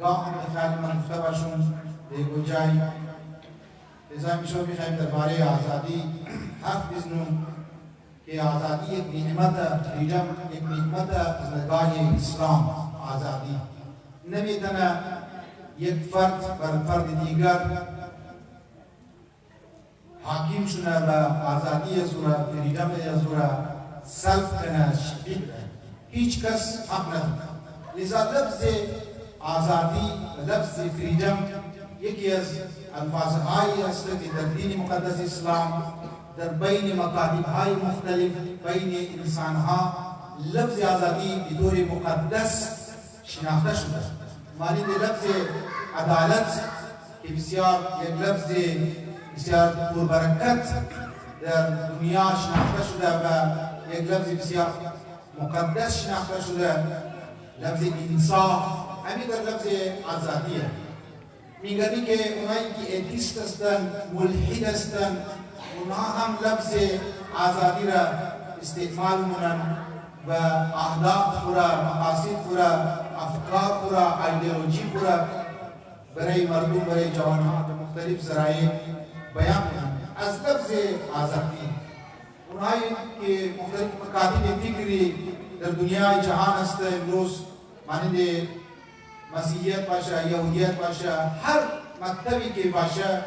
گاه هم خیلی من گفته باشون به جای ازا میشه بخوایم درباره آزادی حرف بزنیم که آزادی یک نعمت فریدم یک نعمت از نگاه اسلام آزادی نمیتونه یک فرد بر فرد دیگر حاکم شونه و آزادی زورا فریدم زورا سلب کنه شدید هیچ کس حق نداره. لذا لفظ آزادی و لفظ فریدم یکی از الفاظهایی است که در دین مقدس اسلام در بین مکاتب‌های مختلف بین انسان‌ها لفظ آزادی به طور مقدس شناخته شده. مانند لفظ عدالت که بسیار یک لفظ بسیار پربرکت در دنیا شناخته شده و یک لفظ بسیار مقدس شناخته شده، لفظ انصاف همین در لفظ آزادیه. میگنی که اونایی که اتیست هستند ملحد هستند اونها هم لفظ آزادی را استعمال مونن و اهداف خورا مقاصد خورا افکار خورا ایدئولوژی خورا برای مردم برای جوانها به مختلف ذرایع بیان کنند از لفظ آزادی. اونهایی که مختلف مکاتب فکری در دنیای جهان است امروز مانند مسیحیت باشه یهودیت باشه هر مکتبی که باشه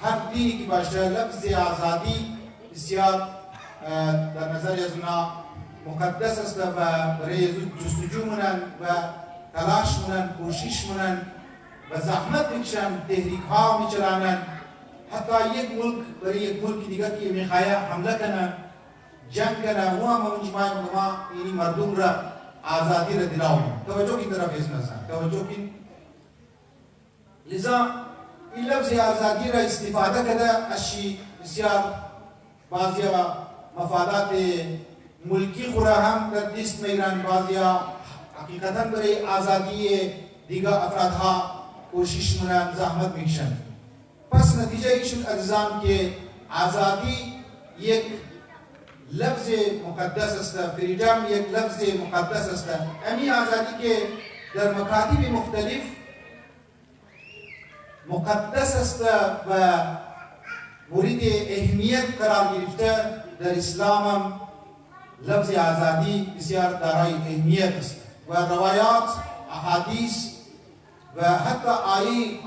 هر دینی که باشه لفظ آزادی بسیار در نظر از اونا مقدس است و برای جستجو مونن و تلاش مونن کوشش مونن و زحمت میکشن تحریک ها میچرانن. حتی یک ملک برای یک ملک دیگر که میخواه حمله کنه جنگ کنه و هم اونجماعی ما اینی مردم را آزادی را دلاؤ توجه کی طرف اسم هستن توجه کی. لذا این لفظ آزادی را استفاده کرده اشی بسیار بعضی مفادات ملکی خورا هم در دست میرن، بعضی حقیقتا برای آزادی دیگر افرادها کوشش منن زحمت میکشن. پس نتیجه ایشون عزیزان که آزادی یک لفظ مقدس است، فریدم یک لفظ مقدس است. امی آزادی که در مکاتب مختلف مقدس است و مورد اهمیت قرار گرفته در اسلام هم لفظ آزادی بسیار دارای اهمیت است و روایات احادیث و حتی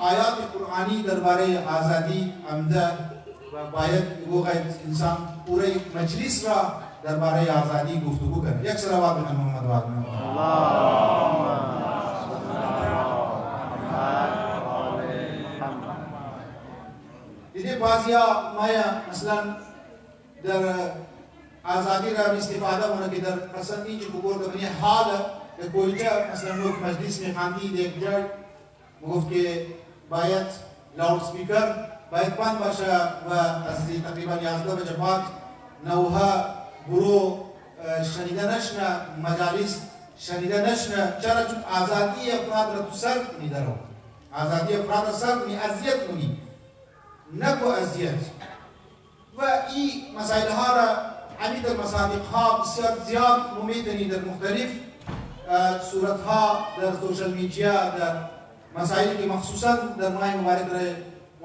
آیات قرآنی درباره آزادی آمده و باید وقت انسان پوره مجلس را درباره آزادی گفتگو کنه. یک صلوات بر محمد و آل محمد. دیدی بعضیا مایا مثلا در آزادی را استفاده مونه که در پسندی جو بگرده بنی حال در کویجا مثلا لوگ مجلس میں خاندی دیکھ جای مگفت که باید لاود سپیکر باید بند باشه و از تقریبا 11 بجه بعد نوها برو شنیده نشنه مجالس شنیده نشنه. چرا؟ چون آزادی افراد را تو سر کنی درو آزادی افراد را سر کنی اذیت کنی نکو اذیت و این مسائل ها را عمید در مصادق ها بسیار زیاد میدنی در مختلف صورت ها در سوشل میڈیا در مسائلی که مخصوصا در ماه مبارک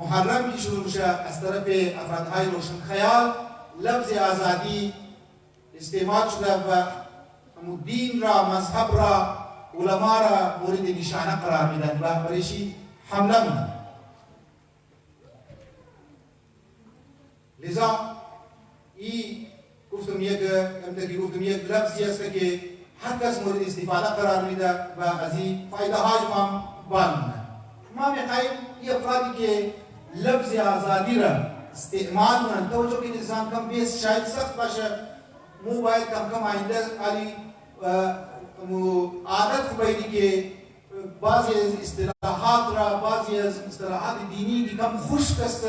محرم کی شروع میشه از طرف افرادهای روشن خیال لفظ آزادی استعمال شده و دین را مذهب را علما را مورد نشانه قرار میدن و برایشی حمله میدن. لذا این گفتم یک لفظی است که هر کس مورد استفاده قرار میده و از این فایده های هم بالمونه. ما میخوایم این افرادی که لفظ آزادی را استعمال کنند توجه که انسان کم بیس شاید سخت باشه مو باید کم آینده علی عادت خوبیدی که بعضی از اصطلاحات را بعضی از اصطلاحات دینی که کم خشک است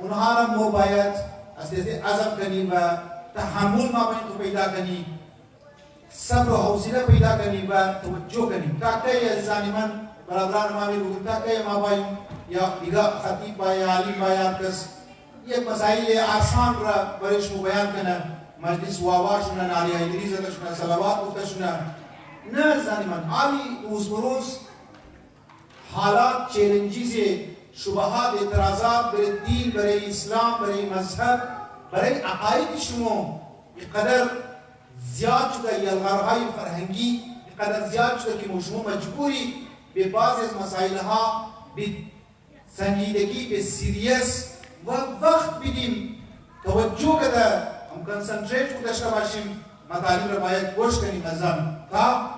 اونها را مو باید از عزم کنی و تحمل ما باید تو پیدا کنی صبر و حوصله پیدا کنی و توجه کنی تا که زانمان برادران ما میگویم تا که ما باید یا دیگر خطیب باید عالم باید کس یک مسائل آسان را برایش مو بیان کنه مجلس واواشونه نالی ایدریز داشونه صلوات گفتشونه نه زانمان عالی روز بروز حالات چیلنجیز شبهات اعتراضات برای دین برای اسلام برای مذهب برای عقاید شما اینقدر زیاد شده یلغارهای فرهنگی اینقدر زیاد شده که شما مجبوری به بعض از مسائل ها به سنجیدگی به سیریس و وقت بدیم توجه کده هم کنسنتریت داشته باشیم مطالب را باید گوش کنیم نظام تا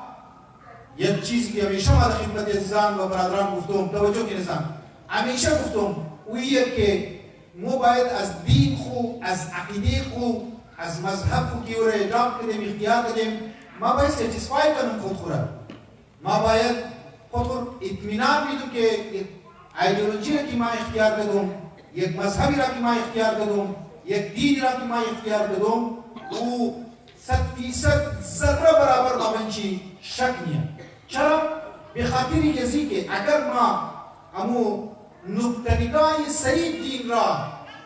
یک چیزی که همیشه ما در خدمت عزیزان و برادران گفتم توجه که نظام همیشه گفتم اویه که ما باید از دین خو از عقیده خو از مذهب خو که او را اجرام کنیم اختیار کنیم ما باید سیتیسفای کنیم خود خورا ما باید خود خور اطمینان میدم که یک ایدئولوژی را که ما اختیار بدم یک مذهبی را که ما اختیار بدم یک دینی را که ما اختیار بدم او 100% ذره برابر مابنچی شک نیه چرا؟ به خاطر کسی که اگر ما همو نقطه صحیح دین را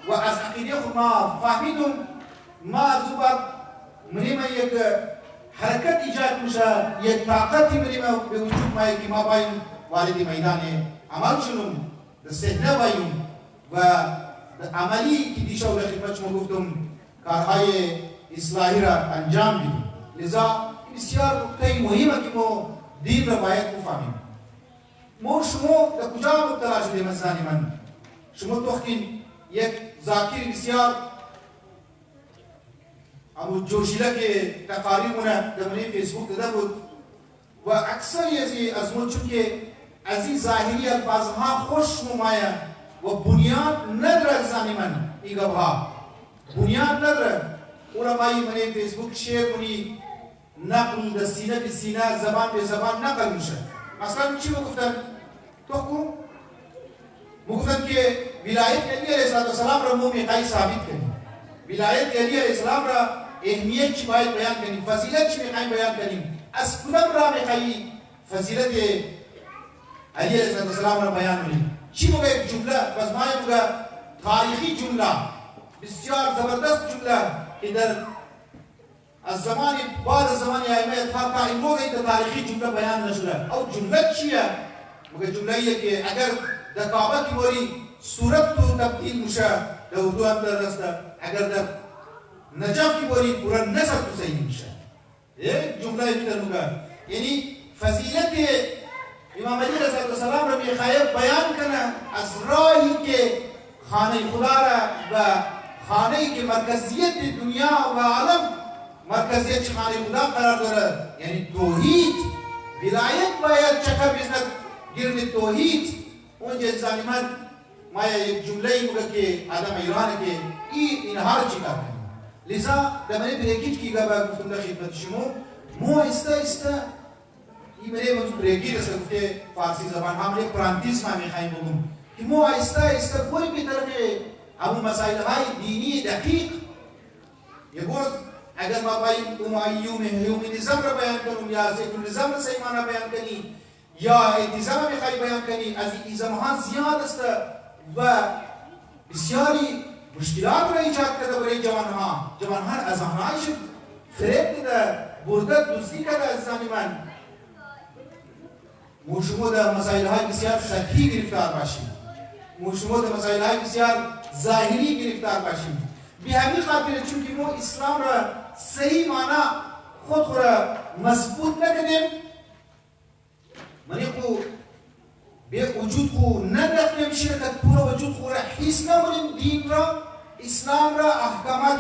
و از عقیده خود ما فهمیدم ما از او بعد منیم یک حرکت ایجاد میشه یک طاقتی منیم به وجود مایی که ما باید وارد میدان عمل شنم در صحنه باید و عملی که دیشا و در خدمت شما گفتم کارهای اصلاحی را انجام بدیم لذا بسیار نکته مهمه که ما دین را باید بفهمیم ما شما در کجا مبتلا شدیم از زن من شما توختین یک ذاکر بسیار امو جوشیله که تقاریبونه در منی فیسبوک داده بود و اکثری از ما چون که از این ظاهری الفاظها خوش نمایه و بنیاد نداره از زن من این گبها بنیاد نداره علمای منی فیسبوک شیر کنی نقل در سینه به سینه زبان به زبان نقل میشه مثلا چی گفتن؟ تو کن گفتن که ولایت علی علیه السلام را مو میخوایی ثابت کنیم ولایت علی علیه السلام را اهمیت چی باید بیان کنیم فضیلت چی میخوایی بیان کنیم از کدام را میخوایی فضیلت علی علیه السلام را بیان کنیم چی موقع یک جمله بس مای موقع تاریخی جمله بسیار زبردست جمله که در از زمان بعد از زمان ائمه تا امروز این تاریخی جمله بیان نشده او جمله چیه مگه جمله ایه که اگر در کعبه کی بوری صورت تو تبدیل میشه در اردو هم در رسته اگر در نجف کی بوری پورا نسب تو صحیح میشه یک جمله میتر مگه یعنی فضیلت امام علی رضی الله السلام را میخواهد بیان کنه از راهی که خانه خدا را و خانه که مرکزیت دنیا و عالم مرکزیت خانه خدا قرار داره یعنی توحید ولایت باید چکر بزند گرد توحید اونجا ظالمان ما یک جمله میگه که آدم ایرانه که اینها رو چیکار کنیم لذا در من بریکیج کی گفت گفتم در خدمت شما مو استا این میره من بریکی رسه گفته فارسی زبان هم یک پرانتیز ما میخوایم بگم که مو استا کوئی به طرف همون مسائل های دینی دقیق یک روز اگر ما باید یوم نظام را بیان کنیم یا سیکول نظام را صحیح معنی بیان کنیم یا التزام میخوایی بیان کنی از این التزام ها زیاد است و بسیاری مشکلات را ایجاد کرده برای جوان ها از آنهایش فریب دیده برده دزدی کرده از زن من شما در مسائل های بسیار سطحی گرفتار باشیم شما در مسائل های بسیار ظاهری گرفتار باشیم به همین خاطر چون که ما اسلام را صحیح معنی خود را مضبوط نکردیم منی خو به وجود خو ندخلیم شرکت پورا وجود خو را حس نمونیم دین را اسلام را احکامات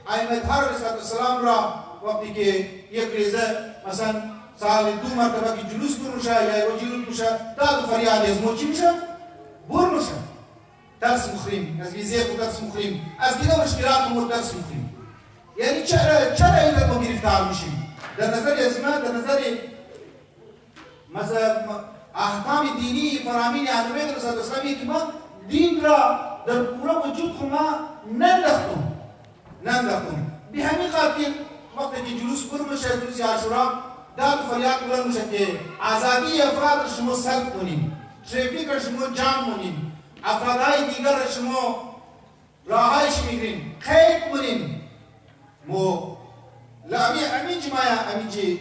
ائمه علیهم السلام را وقتی که یک ریزه مثلا سال 2 مرتبه که جلوس برنوشه یا جلوس میشه داد و فریاد از ما چی میشه؟ برنوشه درس مخریم از ویزه خود درس مخریم از دیگه مشکلات مورد درس مخریم یعنی چرا این ما گرفتار میشیم در نظر از من در نظر مثلا احکام دینی فرامین اهل بیت رسول الله اسلامی که ما دین را در پورا وجود خو ما ننداختم به همین خاطر وقتی که جلوس برمیشه جلوس عاشورا داد فریاد بلند میشه که آزادی افراد را شما سلب کنیم ترافیک را شما جام کنیم افرادهای دیگر را شما راهایش میگیریم قید کنیم مو لا امین جماعه امین جی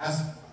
as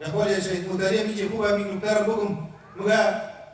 يقول يا شيخ مدرب يجي هو من مكربكم مجا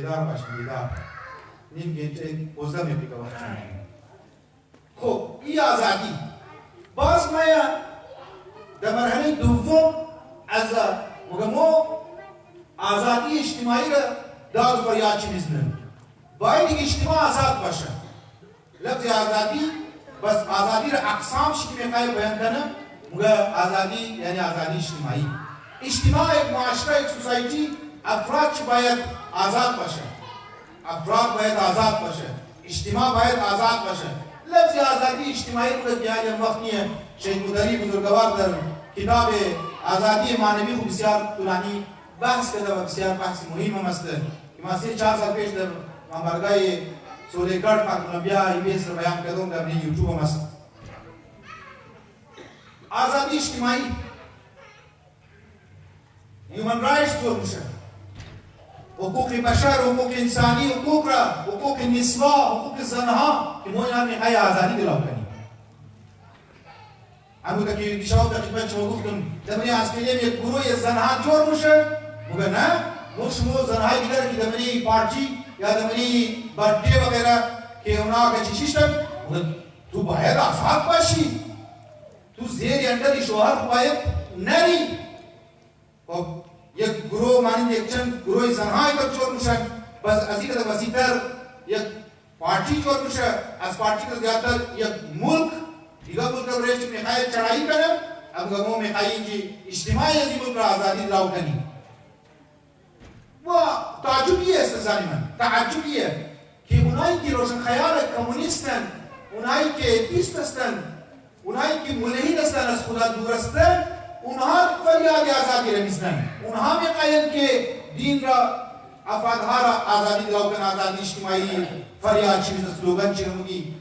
بیدار باش بیدار نیم گنجه بوزده می بگه وقت خب این آزادی باز مایا در مرحله دوم از مگمو آزادی اجتماعی را داد فریاد چی میزنن باید دیگه اجتماع آزاد باشه لفظ آزادی بس آزادی را اقسام شکل میخوای بیان کنه مگه آزادی یعنی آزادی اجتماعی اجتماع یک معاشره یک سوسایتی افراد چی باید آزاد باشه افراد باید آزاد باشه اجتماع باید آزاد باشه لفظ آزادی اجتماعی رو بیان وقت نیه شیخ مدری بزرگوار در کتاب آزادی معنوی خو بسیار طولانی بحث کرده و بسیار بحث مهم هم است که ما 3-4 سال پیش در منبرگاه سولیگرد کولمبیا ایبیس رو بیان کردم در یوتیوب هم است آزادی اجتماعی هیومن رایتس جور میشه حقوق بشر حقوق انسانی حقوق نسوا حقوق زنها که ما اینا میخوای آزادی دلاو کنیم همون که دیشب در خدمت شما گفتم در از کلیم یک گروه زنها جور میشه مگر نه شما زنهای دیگر که در پارتی یا در برده وغیره که اونا که چیشیش دن تو باید آزاد باشی تو زیر اندر شوهر باید نری خب یک گروه مانند یک چند گروه زنهای که جور میشن بس از این که وسیعتر یک پارتی جور میشه از پارتی که زیادتر یک ملک دیگه ملک رو برایش میخوای چرایی کنه اب گمو میخوایی که اجتماعی از این ملک را آزادی دلاو کنی و تعجبیه است زنی من تعجبیه که اونایی که روشن خیال کمونیستن اونایی که اتیست هستن اونایی که ملحد هستن از خدا دور هستن اونها فریاد آزادی را میزنن اونها میخواین که دین را افرادها را آزادی دلاو کنن آزادی اجتماعی فریاد چی میزنن سلوگان چی نمودی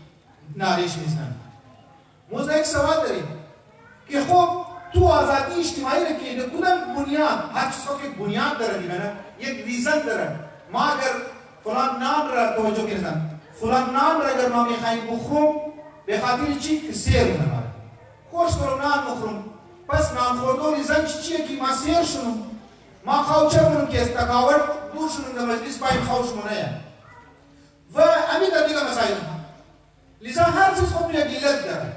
ناریش میزنن موزه یک سوال داریم که خب تو آزادی اجتماعی را که کدام بنیاد هر چیز که بنیاد داره دیگه نه یک ریزن داره ما اگر فلان نان را توجه کنیم فلان نان را اگر ما میخوایم بخورم به خاطر چی که سیر می‌کنه خوش دارم نان بخورم پس نان خوردن ریزن چیه که ما سیر شونم ما خوچه کنم که استقاوت دور شونم در مجلس باید خوش مونه و همین در دیگه مسائل لذا هر چیز خود یک علت داره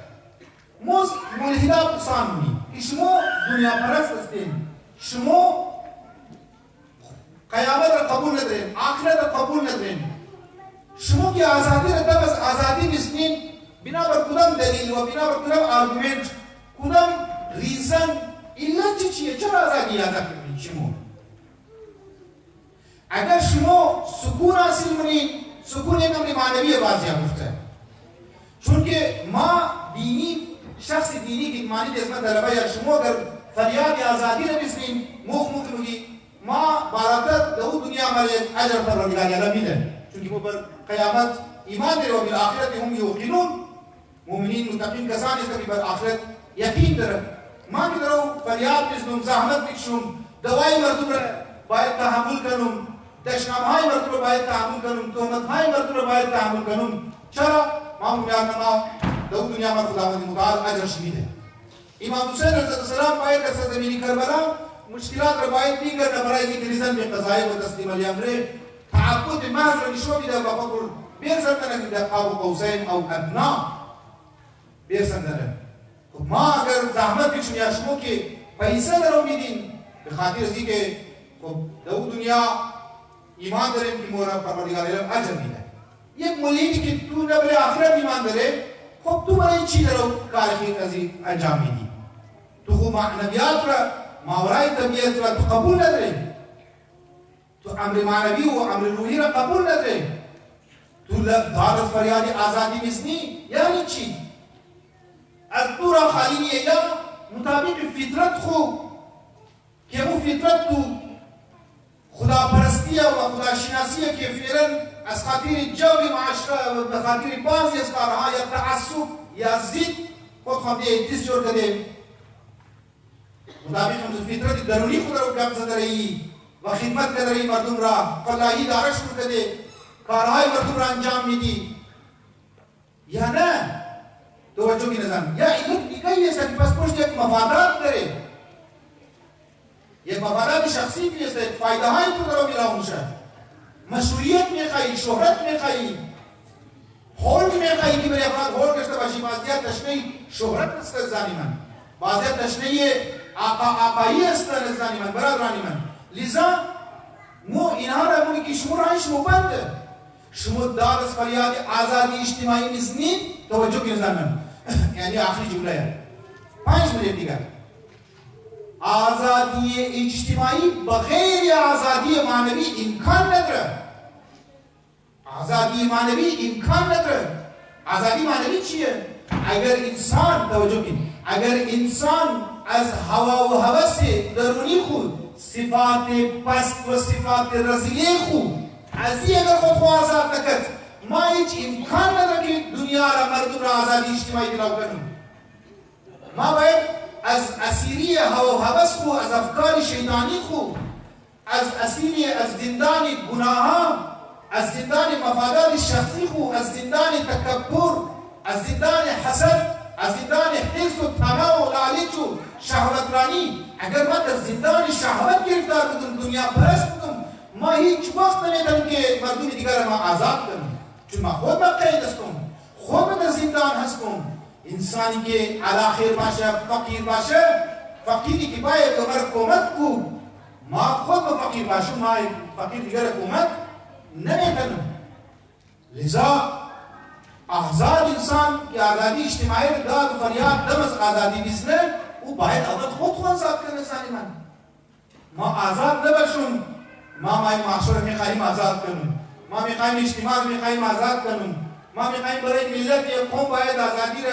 موز ملحدا پسان مونی شما دنیا پرست هستین شما قیامت را قبول ندارین آخرت را قبول ندارین شما که آزادی را دب از آزادی نیستین بنا بر کدام دلیل و بنا بر کدام آرگومنت کدام ریزن علت چیه چرا آزادی یاد کنید شما اگر شما سکون حاصل کنید سکون یک امر معنوی بازیاب گفته چون که ما دینی شخص دینی که معنی اسم طلبه یا شما در فریاد آزادی را بسنین موخ میگی ما بالاتر در دنیا عمل اجر پروردگار اعلی میده چون که ما بر قیامت ایمان داریم و بالآخرت هم یوقنون مؤمنین متقین کسانی هستند که بر آخرت یقین دارند ما که درو فریاد بزنم زحمت بکشم دوای مردم را باید تحمل کنم دشنامهای مردم را باید تحمل کنم تهمتهای مردم را باید تحمل کنم چرا ما میگم ما در دنیا ما خداوند متعال اجرش میده امام حسین علیه السلام باید در سرزمین کربلا مشکلات را باید دیگر برای ذکر رسان به قضایای و تسلیم الامر تعبد محض را نشون میده و فقط بیرسندن در قاب قوسین او ادنا بیرسندن ما اگر زحمت بکشیم یا شما که پیسه درو میدین به خاطر ازی که در دنیا ایمان داریم که مورا پروردگار علم اجر میده یک ملحدی که تو برای آخرت ایمان داره خب تو برای چی درو کار خیر ازی انجام میدی تو خب معنویات را ماورای طبیعت را تو قبول نداری تو امر معنوی و امر روحی را قبول نداری تو داد فریاد آزادی میزنی یعنی چی از تو را خالی نیه یا مطابق فطرت خو که مو فطرت تو خدا پرستیه و خدا شناسیه که فعلا از خاطر جوی معاشره و به خاطر بعضی از کارها یا تعصب یا ضد خود خواهده دست جور کده مطابق فطرت درونی خود را قبضه داری و خدمت کداری مردم را فلاحی دارش رو کده کارهای مردم را انجام میدی یا نه توجه کی نظام یا علت دیگه ایست که پس پشت یک مفادات داره یک مفادات شخصی بھی است فایده های تو درو میلاو میشه مشروعیت میخواهی، شهرت میخواهی، هول میخواهی که برای افراد هول گشته باشی. بعضی‌ها تشنه شهرت است زنی من، بعضی‌ها تشنه آقایی است زنی من، برادرانی من. لذا مو اینها را موی که شما رایش بنده، شما دار از فریاد آزادی اجتماعی میزنید. توجه کنید زن من، یعنی آخری جمله 5 منت دیگر. آزادی اجتماعی بغیر آزادی معنوی امکان نداره. آزادی معنوی امکان نداره. آزادی معنوی چیه؟ اگر انسان، توجه کنید، اگر انسان از هوا و هوس درونی خود، صفات پست و صفات رذیله خود از این اگر خود آزاد نکرد، ما هیچ امکان نداره که دنیا را، مردم را آزادی اجتماعی دیلاو کنیم. ما باید از اسیری هوا و هوس خود، از افکار شیطانی خود، از اسیری، از زندان گناه، از زندان مفادات شخصی خود، از زندان تکبر، از زندان حسد، از زندان حرص و طمع و لالچ و شهوت رانی، اگر ما در زندان شهوت گرفتار بودم، دنیا پرست بودم، ما هیچ وقت نمیدونم که مردم دیگر ما آزاد کنم. چون ما خود با قید هستم، خود در زندان هستم. انسانی که علاخیر باشه، فقیر باشه، فقیری که باید دوباره کمک کو، ما خود با فقیر باشم، ما فقیر دیگر کمک نمیکنم. لذا آزاد انسان که آزادی اجتماعی داد و فریاد دم از آزادی بزنه، او باید اول خود آزاد کنه. زنی من، ما آزاد نباشیم. ما معاشره میخواهیم آزاد کنیم، ما میخواهیم اجتماع میخواهیم آزاد کنیم، ما میخواهیم برای ملت یک قوم باید آزادی را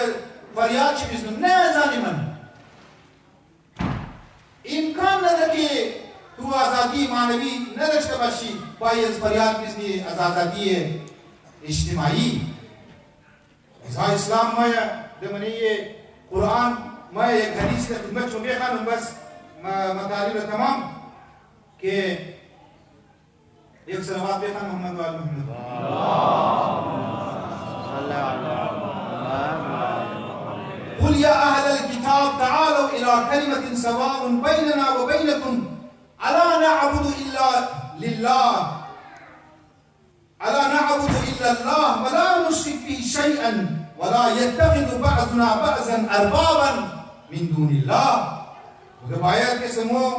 فریاد چی بزنیم. نه زنی من، امکان نداره که تو آزادی معنوی نداشته باشی، باید فریاد بزنی از آزادی اجتماعی. ازا اسلام ما دمنی قرآن ما یک حدیث که خدمت شما بخوانم بس مطالب تمام که یک صلوات بخوان محمد و آل محمد. قل يا أهل الكتاب تعالوا إلى كلمة سواء بيننا وبينكم ألا نعبد إلا لله ولا نشرك به شيئا ولا يتخذ بعضنا بعضا أربابا من دون الله. مگر باید که سمو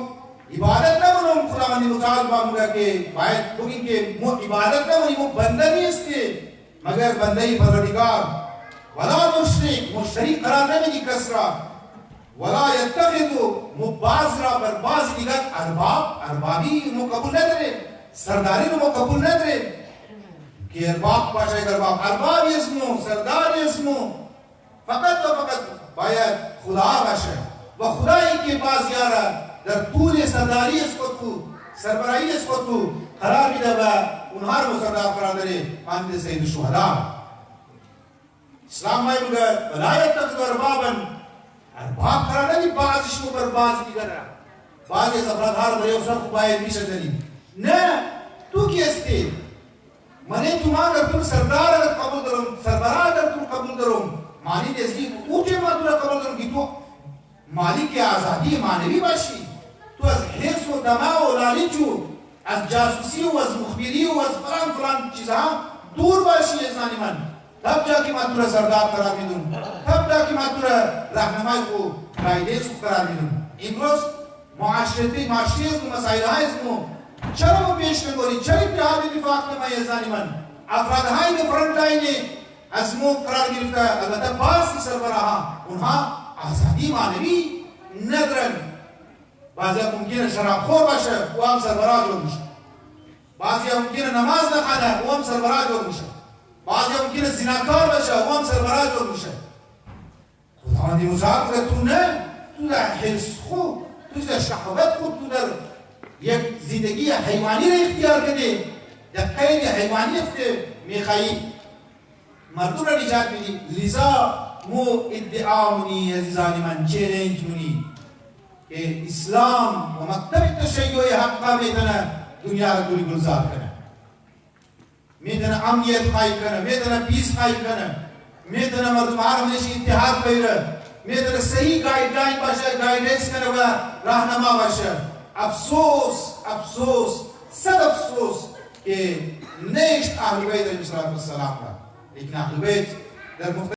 عبادت نمونم خداوند متعال با مگر که باید بگیم که مو عبادت نمونیم، مو بنده نیستی مگر بنده پروردگار. ولا مشرک قرار نمیدی کس را. ولا يتخذ مو باز را بر باز دیگر اربابی مو قبول نداره، سرداری مو قبول نداره که ارباب باشه. اربابی اسمو، سرداری اسمو، فقط و فقط باید خدا باشه. و خدایی که باز یارا در طول سرداری اسکتو، سربراهی اسکتو قرار میده و اونها رو سردار قرار داره. مانند سید الشهدا اسلام باید بگه ولا يتخذ ارباب قرار ندی بعضش رو بر بعض دیگر را. بعضی از افراد ها رو برای افراد خوب باید میشه داریم. نه، تو کی هستی؟ منه تو ما اگر تو سردار اگر قبول دارم، سربراه اگر تو قبول دارم، معنی نزدیک او که ما تو را قبول دارم که تو مالک آزادی معنوی باشی. تو از حرص و دماغ و لالچ و از جاسوسی و از مخبری و از فلان چیزها دور باشی. زنی من، تب جا که ما تو را سردار قرار میدم، تب جا که ما تو را راهنمای و قائد قرار میدم. امروز معاشرتی و مسائل های اسمو چرا ما پیش نگوری؟ چرا اتحاد اتفاق نمایی زنی من؟ افرادهای فرنٹ لاین از مو قرار گرفته. البته بعضی سربراهان اونها آزادی معنوی ندارن. بعضی ممکنه شرابخور باشه و هم سربراه جور میشه، بعضی ممکنه نماز نخونه و هم سربراه جور میشه، بعضی ممکنه زناکار باشه و هم سربراه جور میشه. خداوند متعال که تو نه، تو در حرص خود، تو در شهوت خود، تو در یک زندگی حیوانی را اختیار کنی، در قید حیوانیت میخواهی مردم را نجات بدی. لذا مو ادعا منی عزیزان من، چیلنج منی که اسلام و مکتب تشیع حقا میتونه دنیا را گلی گلزار کنه، میتونه امنیت قائم کنه، میتونه پیس قائم کنه، میتونه مردم عربش اتحاد بیره، میتونه صحیح گایدلاین باشه، گایدنس کنه و راهنما باشه. افسوس، صد افسوس که نیشت اهل بیت علیه السلام را، لیکن اهل بیت در